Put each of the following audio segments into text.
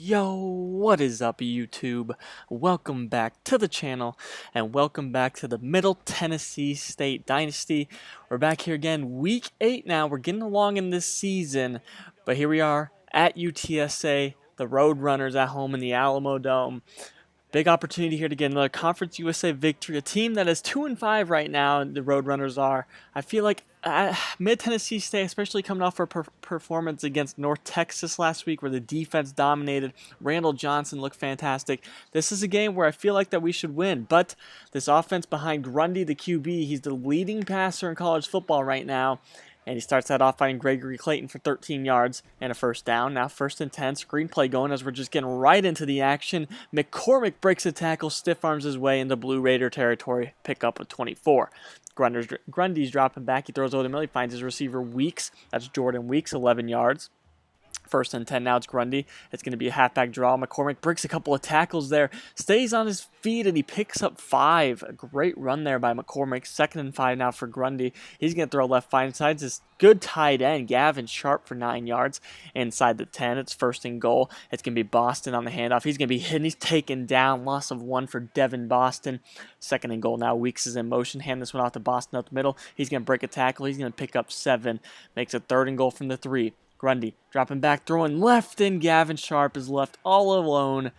Yo, what is up YouTube? Welcome back to the channel and welcome back to the Middle Tennessee State Dynasty. We're back here again, week 8 now. We're getting along in this season, but here we are at UTSA, the Roadrunners at home in the Alamo Dome. Big opportunity here to get another Conference USA victory. A team that is 2-5 right now, the Roadrunners are. I feel like Mid-Tennessee State, especially coming off our performance against North Texas last week where the defense dominated. Randall Johnson looked fantastic. This is a game where I feel like that we should win. But this offense behind Grundy, the QB, he's the leading passer in college football right now. And he starts that off finding Gregory Clayton for 13 yards and a first down. Now 1st and 10, screenplay going as we're just getting right into the action. McCormick breaks a tackle, stiff arms his way into Blue Raider territory, pick up with 24. Grundy's dropping back, he throws over the middle, he finds his receiver Weeks. That's Jordan Weeks, 11 yards. 1st and 10 now, it's Grundy. It's going to be a halfback draw. McCormick breaks a couple of tackles there, stays on his feet, and he picks up 5. A great run there by McCormick. 2nd and 5 now for Grundy. He's going to throw left, finds this good tight end, Gavin Sharp, for 9 yards. Inside the 10, it's 1st and goal. It's going to be Boston on the handoff. He's going to be hit, and he's taken down. Loss of 1 for Devin Boston. 2nd and goal now. Weeks is in motion. Hand this one off to Boston up the middle. He's going to break a tackle. He's going to pick up 7. Makes a 3rd and goal from the 3. Grundy dropping back, throwing left, and Gavin Sharp is left all alone.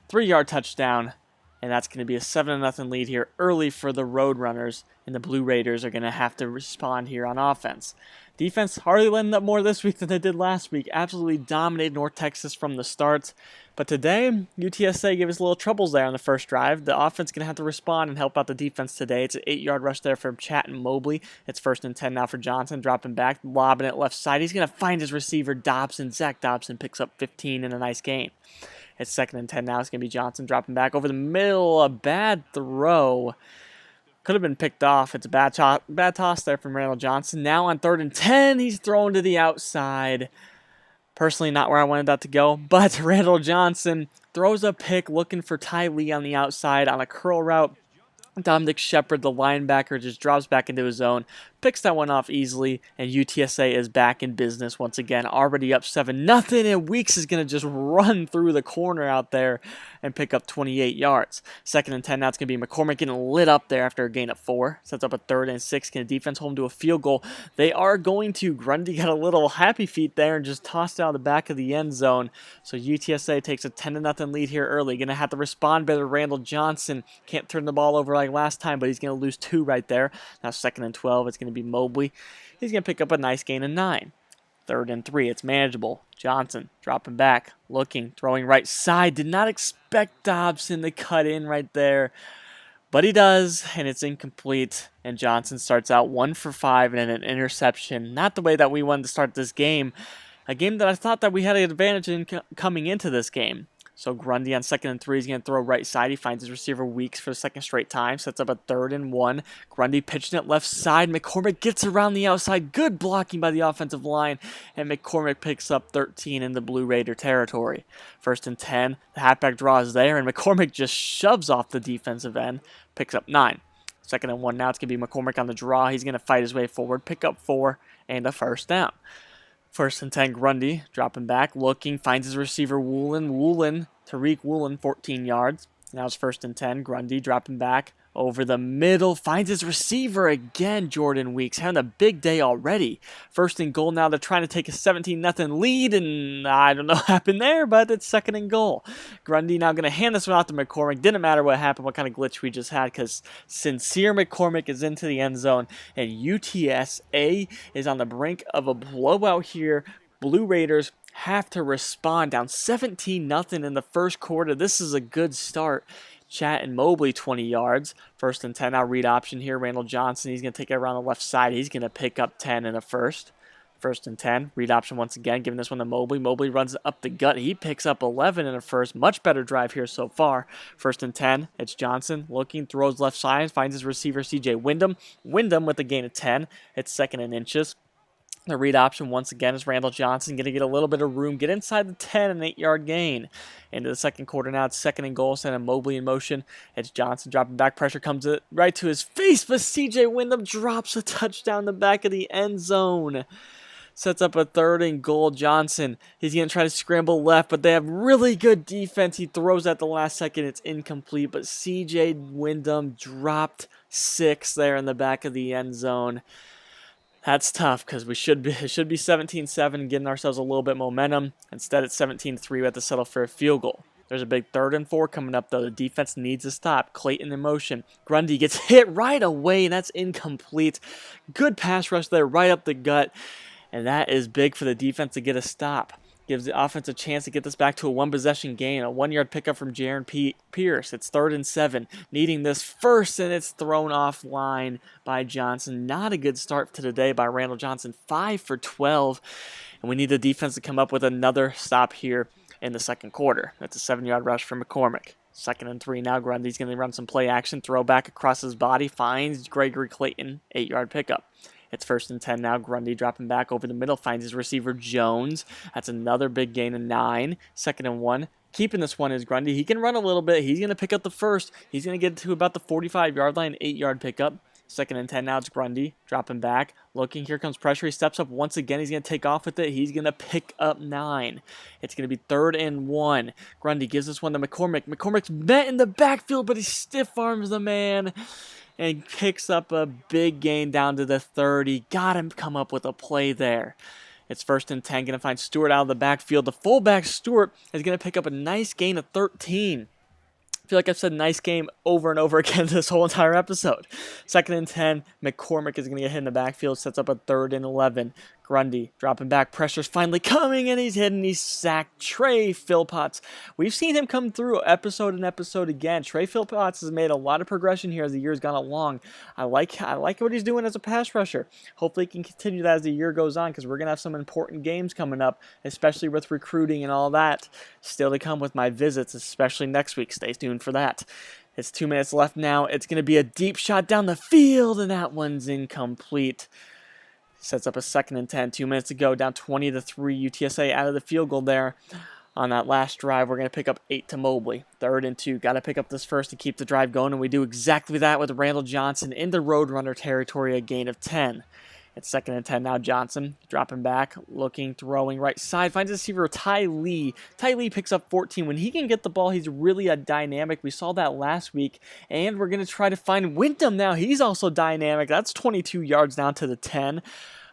3-yard touchdown, and that's going to be a 7-0 lead here early for the Roadrunners, and the Blue Raiders are going to have to respond here on offense. Defense hardly letting up more this week than they did last week. Absolutely dominated North Texas from the start. But today, UTSA gave us a little troubles there on the first drive. The offense is going to have to respond and help out the defense today. It's an 8-yard rush there from Chatton Mobley. It's 1st and 10 now for Johnson, dropping back, lobbing it left side. He's going to find his receiver, Dobson. Zach Dobson picks up 15 in a nice gain. It's 2nd and 10 now. It's going to be Johnson dropping back over the middle. A bad throw. Could have been picked off. It's a bad toss there from Randall Johnson. Now on 3rd and 10, he's thrown to the outside. Personally, not where I wanted that to go, but Randall Johnson throws a pick looking for Ty Lee on the outside on a curl route. Dominic Shepard, the linebacker, just drops back into his zone, picks that one off easily, and UTSA is back in business once again, already up 7-0, and Weeks is going to just run through the corner out there and pick up 28 yards. 2nd and 10, now it's going to be McCormick getting lit up there after a gain of 4. Sets up a 3rd and 6, can the defense hold him to a field goal? They are going to. Grundy got a little happy feet there and just tossed out the back of the end zone. So UTSA takes a 10-0 lead here early. Going to have to respond better. Randall Johnson can't turn the ball over like last time, but he's going to lose 2 right there. Now 2nd and 12, it's going to be Mobley. He's going to pick up a nice gain of 9. 3rd and 3, it's manageable. Johnson dropping back, looking, throwing right side. Did not expect Dobson to cut in right there, but he does, and it's incomplete. And Johnson starts out 1 for 5 and an interception. Not the way that we wanted to start this game. A game that I thought that we had an advantage in coming into this game. So Grundy on 2nd and 3 is going to throw right side. He finds his receiver Weeks for the 2nd straight time. Sets up a 3rd and 1. Grundy pitching it left side. McCormick gets around the outside. Good blocking by the offensive line. And McCormick picks up 13 in the Blue Raider territory. 1st and 10. The halfback draw is there. And McCormick just shoves off the defensive end. Picks up 9. 2nd and 1 now. It's going to be McCormick on the draw. He's going to fight his way forward. Pick up 4 and a first down. 1st and 10, Grundy dropping back, looking, finds his receiver Tariq Woolen, 14 yards. Now it's 1st and 10, Grundy dropping back over the middle, finds his receiver again, Jordan Weeks, having a big day already. 1st and goal now, they're trying to take a 17-0 lead, and I don't know what happened there, but it's 2nd and goal. Grundy now going to hand this one off to McCormick. Didn't matter what happened, what kind of glitch we just had, because Sincere McCormick is into the end zone, and UTSA is on the brink of a blowout here. Blue Raiders have to respond, down 17-0 in the first quarter. This is a good start. Chatton Mobley, 20 yards. 1st and 10, now read option here. Randall Johnson, he's going to take it around the left side. He's going to pick up 10 in a first. 1st and 10, read option once again, giving this one to Mobley. Mobley runs up the gut. He picks up 11 in a first. Much better drive here so far. 1st and 10, it's Johnson looking, throws left side, finds his receiver CJ Wyndham. Wyndham with a gain of 10. It's 2nd and inches. The read option once again is Randall Johnson. Going to get a little bit of room. Get inside the 10, an 8-yard gain. Into the second quarter now. It's 2nd and goal. Sending Mobley in motion. It's Johnson dropping back. Pressure comes right to his face. But CJ Wyndham drops a touchdown in the back of the end zone. Sets up a 3rd and goal. Johnson, he's going to try to scramble left, but they have really good defense. He throws at the last second. It's incomplete, but C.J. Wyndham dropped 6 there in the back of the end zone. That's tough because it should be 17-7, getting ourselves a little bit momentum. Instead, it's 17-3. We have to settle for a field goal. There's a big 3rd and 4 coming up, though. The defense needs to stop. Clayton in motion. Grundy gets hit right away, and that's incomplete. Good pass rush there, right up the gut. And that is big for the defense to get a stop. Gives the offense a chance to get this back to a 1-possession gain. A 1-yard pickup from Jaron Pierce. It's 3rd and 7. Needing this first, and it's thrown offline by Johnson. Not a good start to the day by Randall Johnson. 5 for 12. And we need the defense to come up with another stop here in the second quarter. That's a 7-yard rush for McCormick. 2nd and 3 now. Grundy's going to run some play action. Throw back across his body. Finds Gregory Clayton. 8-yard pickup. It's 1st and 10 now. Grundy dropping back over the middle. Finds his receiver Jones. That's another big gain of 9. 2nd and 1. Keeping this one is Grundy. He can run a little bit. He's going to pick up the first. He's going to get to about the 45-yard line. 8-yard pickup. 2nd and 10 now. It's Grundy dropping back. Looking. Here comes pressure. He steps up once again. He's going to take off with it. He's going to pick up 9. It's going to be 3rd and 1. Grundy gives this one to McCormick. McCormick's met in the backfield, but he stiff arms the man and picks up a big gain down to the 30. Got him come up with a play there. It's 1st and 10. Going to find Stewart out of the backfield. The fullback Stewart is going to pick up a nice gain of 13. I feel like I've said nice game over and over again this whole entire episode. 2nd and 10. McCormick is going to get hit in the backfield. Sets up a 3rd and 11. Grundy dropping back. Pressure's finally coming, and he's hidden. He's sacked. Trey Philpotts. We've seen him come through episode and episode again. Trey Philpotts has made a lot of progression here as the year's gone along. I like what he's doing as a pass rusher. Hopefully he can continue that as the year goes on, because we're going to have some important games coming up, especially with recruiting and all that. Still to come with my visits, especially next week. Stay tuned for that. It's 2 minutes left now. It's going to be a deep shot down the field, and that one's incomplete. Sets up a 2nd and 10. 2 minutes to go. Down 20-3. UTSA out of the field goal there. On that last drive, we're going to pick up 8 to Mobley. 3rd and 2. Got to pick up this first to keep the drive going, and we do exactly that with Randall Johnson into Roadrunner territory, a gain of 10. It's 2nd and 10 now. Johnson dropping back, looking, throwing right side. Finds the receiver Ty Lee. Ty Lee picks up 14. When he can get the ball, he's really a dynamic. We saw that last week. And we're going to try to find Wyndham now. He's also dynamic. That's 22 yards down to the 10.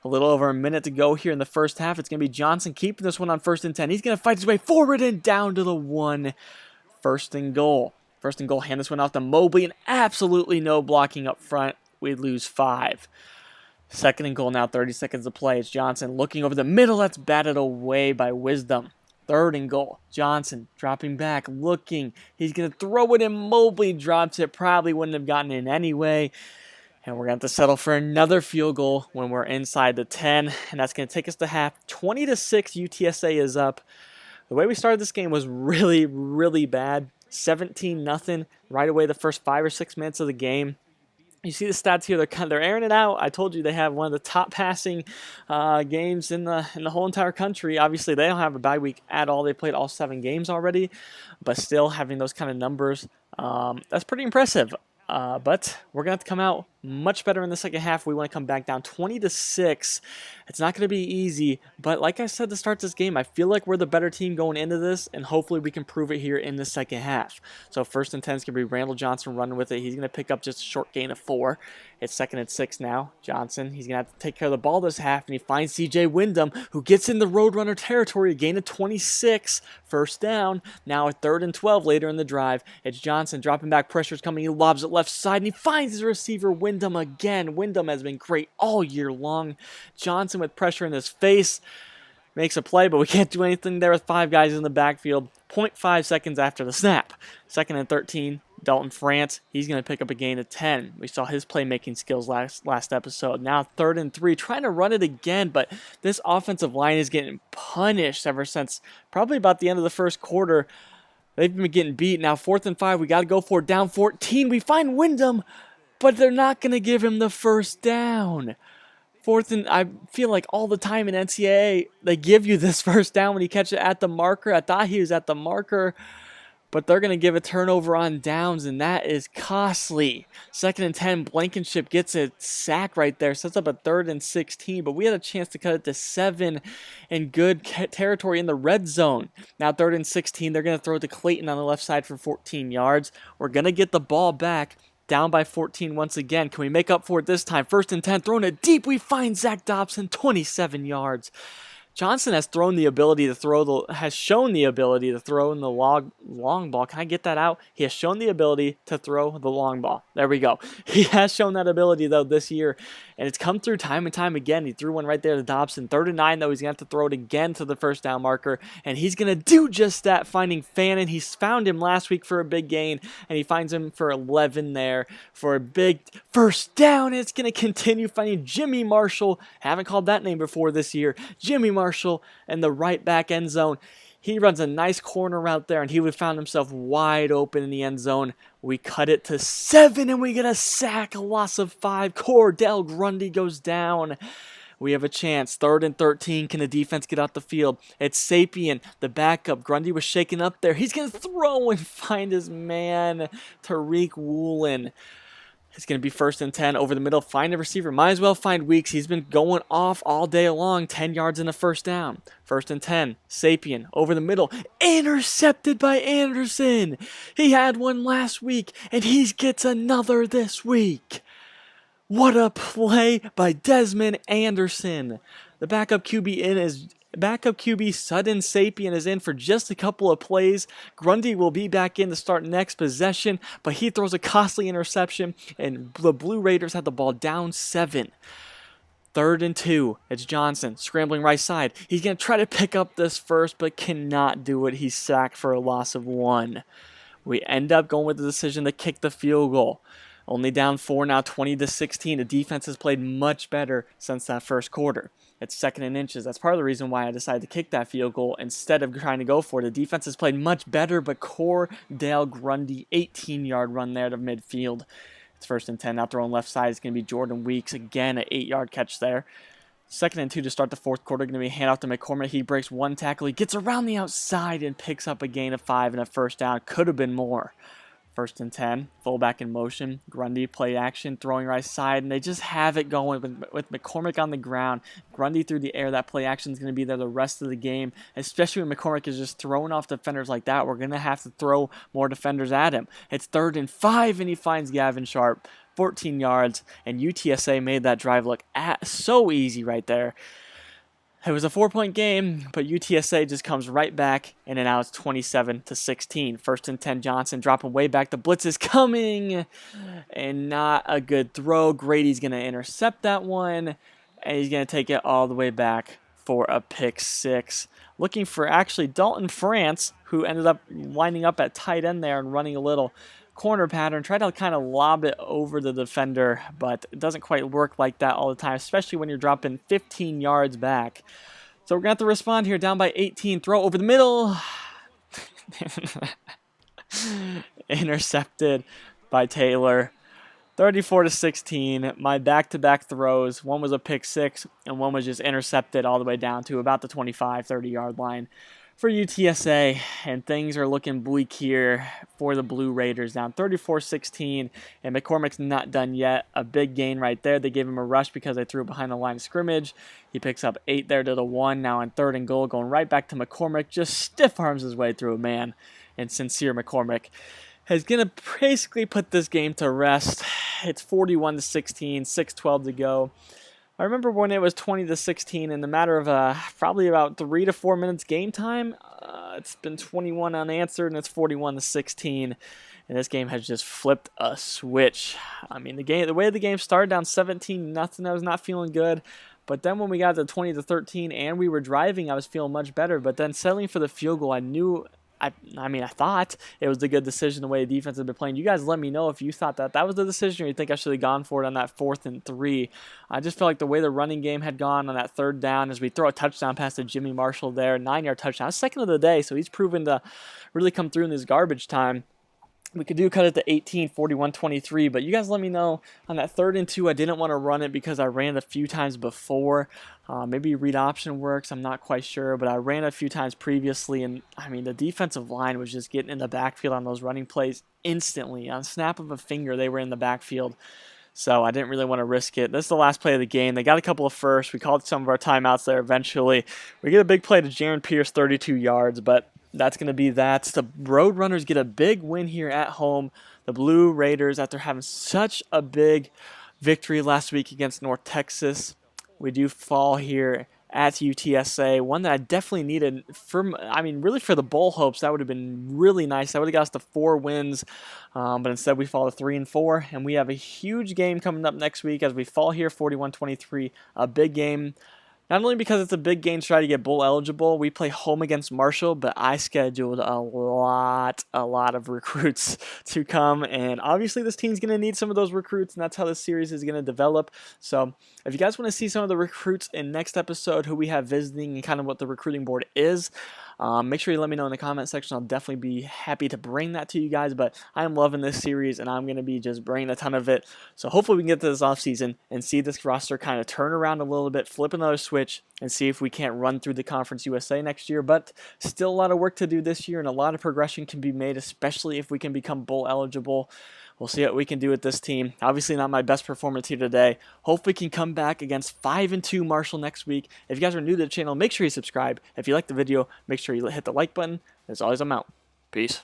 A little over a minute to go here in the first half. It's going to be Johnson keeping this one on 1st and 10. He's going to fight his way forward and down to the 1. 1st and goal. 1st and goal. Hand this one off to Mobley. And absolutely no blocking up front. We lose 5. 2nd and goal now. 30 seconds to play. It's Johnson looking over the middle. That's batted away by Wisdom. 3rd and goal. Johnson dropping back. Looking. He's going to throw it in. Mobley drops it. Probably wouldn't have gotten in anyway. And we're going to have to settle for another field goal when we're inside the 10. And that's going to take us to half. 20-6, UTSA is up. The way we started this game was really, really bad. 17-0 right away the first 5 or 6 minutes of the game. You see the stats here, they're airing it out. I told you they have one of the top passing games in the whole entire country. Obviously, they don't have a bye week at all. They played all 7 games already. But still having those kind of numbers, that's pretty impressive. But we're going to have to come out much better in the second half. We want to come back down 20-6. It's not going to be easy, but like I said to start this game, I feel like we're the better team going into this, and hopefully we can prove it here in the second half. So 1st and 10 is going to be Randall Johnson running with it. He's going to pick up just a short gain of 4. It's 2nd and 6 now. Johnson, he's going to have to take care of the ball this half, and he finds C.J. Wyndham, who gets in the Roadrunner territory, a gain of 26. 1st down. Now a 3rd and 12 later in the drive. It's Johnson dropping back. Pressure's coming. He lobs it left side, and he finds his receiver Wyndham again. Wyndham has been great all year long. Johnson with pressure in his face makes a play, but we can't do anything there with 5 guys in the backfield. 0.5 seconds after the snap. 2nd and 13. Dalton France, he's going to pick up a gain of 10. We saw his playmaking skills last episode. Now 3rd and 3, trying to run it again, but this offensive line is getting punished ever since probably about the end of the first quarter. They've been getting beat. Now 4th and 5, we got to go for it. Down 14, we find Wyndham, but they're not going to give him the first down. 4th and, I feel like all the time in NCAA, they give you this first down when you catch it at the marker. I thought he was at the marker, but they're going to give a turnover on downs, and that is costly. 2nd and 10, Blankenship gets a sack right there, sets up a 3rd and 16, but we had a chance to cut it to 7 in good territory in the red zone. Now 3rd and 16, they're going to throw it to Clayton on the left side for 14 yards. We're going to get the ball back. Down by 14 once again. Can we make up for it this time? 1st and 10, throwing it deep. We find Zach Dobson, 27 yards. Johnson has shown the ability to throw in the long ball. Can I get that out? He has shown the ability to throw the long ball. There we go. He has shown that ability, though, this year, and it's come through time and time again. He threw one right there to Dobson. 3rd and 9, though, he's going to have to throw it again to the first down marker, and he's going to do just that, finding Fannin. He's found him last week for a big gain, and he finds him for 11 there for a big first down. It's going to continue finding Jimmy Marshall. Haven't called that name before this year. Jimmy Marshall in the right back end zone. He runs a nice corner route there, and he would have found himself wide open in the end zone. We cut it to 7, and we get a sack, a loss of 5. Cordell Grundy goes down. We have a chance. 3rd and 13. Can the defense get out the field? It's Sapien, the backup. Grundy was shaken up there. He's going to throw and find his man, Tariq Woolen. It's going to be 1st and 10 over the middle. Find a receiver. Might as well find Weeks. He's been going off all day long. 10 yards and a first down. 1st and 10. Sapien over the middle. Intercepted by Anderson. He had one last week, and he gets another this week. What a play by Desmond Anderson. The backup QB Sudden Sapien is in for just a couple of plays. Grundy will be back in to start next possession, but he throws a costly interception, and the Blue Raiders have the ball down 7. 3rd and 2. It's Johnson scrambling right side. He's going to try to pick up this first, but cannot do it. He's sacked for a loss of 1. We end up going with the decision to kick the field goal. Only down 4 now, 20-16. The defense has played much better since that first quarter. It's 2nd and inches. That's part of the reason why I decided to kick that field goal instead of trying to go for it. The defense has played much better, but Cordell Grundy, 18-yard run there to midfield. It's 1st and 10. Now throwing left side is going to be Jordan Weeks. Again, an 8-yard catch there. 2nd and 2 to start the fourth quarter. Going to be a handoff to McCormick. He breaks one tackle. He gets around the outside and picks up a gain of 5 and a first down. Could have been more. 1st and 10, fullback in motion, Grundy play action, throwing right side, and they just have it going with McCormick on the ground. Grundy through the air, that play action is going to be there the rest of the game, especially when McCormick is just throwing off defenders like that. We're going to have to throw more defenders at him. It's 3rd and 5, and he finds Gavin Sharp, 14 yards, and UTSA made that drive look so easy right there. It was a 4-point game, but UTSA just comes right back, and now it's 27-16. 1st and 10, Johnson dropping way back. The blitz is coming, and not a good throw. Grady's going to intercept that one, and he's going to take it all the way back for a pick 6. Looking for actually Dalton France, who ended up lining up at tight end there and running a little corner pattern, try to kind of lob it over the defender, but it doesn't quite work like that all the time, especially when you're dropping 15 yards back. So we're going to have to respond here, down by 18, throw over the middle. Intercepted by Taylor. 34-16. My back-to-back throws, one was a pick 6, and one was just intercepted all the way down to about the 25, 30-yard line for UTSA, and things are looking bleak here for the Blue Raiders, down 34-16, and McCormick's not done yet. A big gain right there. They gave him a rush because they threw behind the line of scrimmage. He picks up 8 there to the 1, now on 3rd and goal, going right back to McCormick, just stiff arms his way through a man, and Sincere McCormick is going to basically put this game to rest. It's 41-16, 6:12 to go. I remember when it was 20-16 in the matter of probably about 3 to 4 minutes game time. It's been 21 unanswered, and it's 41-16. And this game has just flipped a switch. I mean, the way the game started, down 17-0, I was not feeling good. But then when we got to 20-13 and we were driving, I was feeling much better. But then settling for the field goal, I thought it was a good decision the way the defense had been playing. You guys let me know if you thought that was the decision, or you think I should have gone for it on that 4th and 3. I just felt like the way the running game had gone on that 3rd down, as we throw a touchdown pass to Jimmy Marshall there, 9-yard touchdown, 2nd of the day, so he's proven to really come through in his garbage time. We could do cut it to 18, 41, 23, but you guys let me know on that 3rd and 2. I didn't want to run it because I ran it a few times before. Maybe read option works. I'm not quite sure, but I ran it a few times previously, and I mean the defensive line was just getting in the backfield on those running plays instantly. On snap of a finger, they were in the backfield. So I didn't really want to risk it. This is the last play of the game. They got a couple of firsts. We called some of our timeouts there eventually. We get a big play to Jaron Pierce, 32 yards, but that's going to be that. The Roadrunners get a big win here at home. The Blue Raiders, after having such a big victory last week against North Texas, we do fall here at UTSA, one that I definitely needed really for the bowl hopes. That would have been really nice. That would have got us to 4 wins, but instead we fall to 3 and 4, and we have a huge game coming up next week as we fall here 41-23, a big game. Not only because it's a big game to try to get bowl eligible, we play home against Marshall, but I scheduled a lot of recruits to come, and obviously this team's going to need some of those recruits, and that's how this series is going to develop. So if you guys want to see some of the recruits in next episode, who we have visiting and kind of what the recruiting board is, make sure you let me know in the comment section. I'll definitely be happy to bring that to you guys, but I am loving this series, and I'm going to be just bringing a ton of it. So hopefully we can get to this offseason and see this roster kind of turn around a little bit, flip another switch, and see if we can't run through the Conference USA next year. But still a lot of work to do this year, and a lot of progression can be made, especially if we can become bowl eligible. We'll see what we can do with this team. Obviously not my best performance here today. Hope we can come back against 5 and 2 Marshall next week. If you guys are new to the channel, make sure you subscribe. If you like the video, make sure you hit the like button. As always, I'm out. Peace.